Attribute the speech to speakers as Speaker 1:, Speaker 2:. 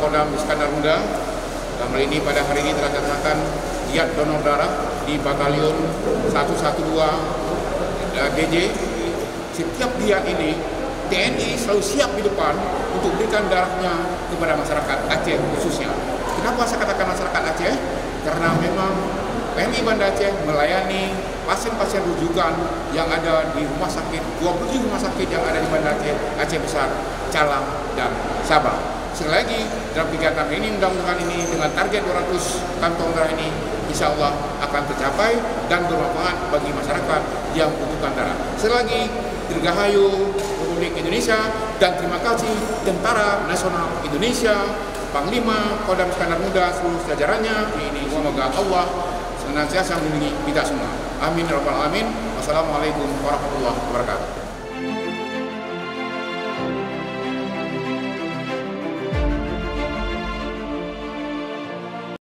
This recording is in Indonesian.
Speaker 1: Kodam Iskandar Muda. Dalam hal ini pada hari ini telah dilaksanakan giat donor darah di Batalion 112 DJ. Setiap giat ini TNI selalu siap di depan untuk berikan darahnya kepada masyarakat Aceh khususnya. Kenapa saya katakan masyarakat Aceh? Karena memang PMI Banda Aceh melayani pasien-pasien rujukan yang ada di rumah sakit, 27 rumah sakit yang ada di Banda Aceh, Aceh Besar, Calang, dan Sabah. Sekali lagi, dalam kegiatan ini, mudah-mudahan ini dengan target 200 kantong darah ini, insya Allah akan tercapai dan bermanfaat bagi masyarakat yang membutuhkan darah. Sekali lagi, Dirgahayu Republik Indonesia, dan terima kasih Tentara Nasional Indonesia, Panglima Kodam Iskandar Muda, seluruh jajarannya. Ini semoga Allah senantiasa melindungi kita semua. Amin ya rabbal alamin. Wassalamualaikum warahmatullahi wabarakatuh.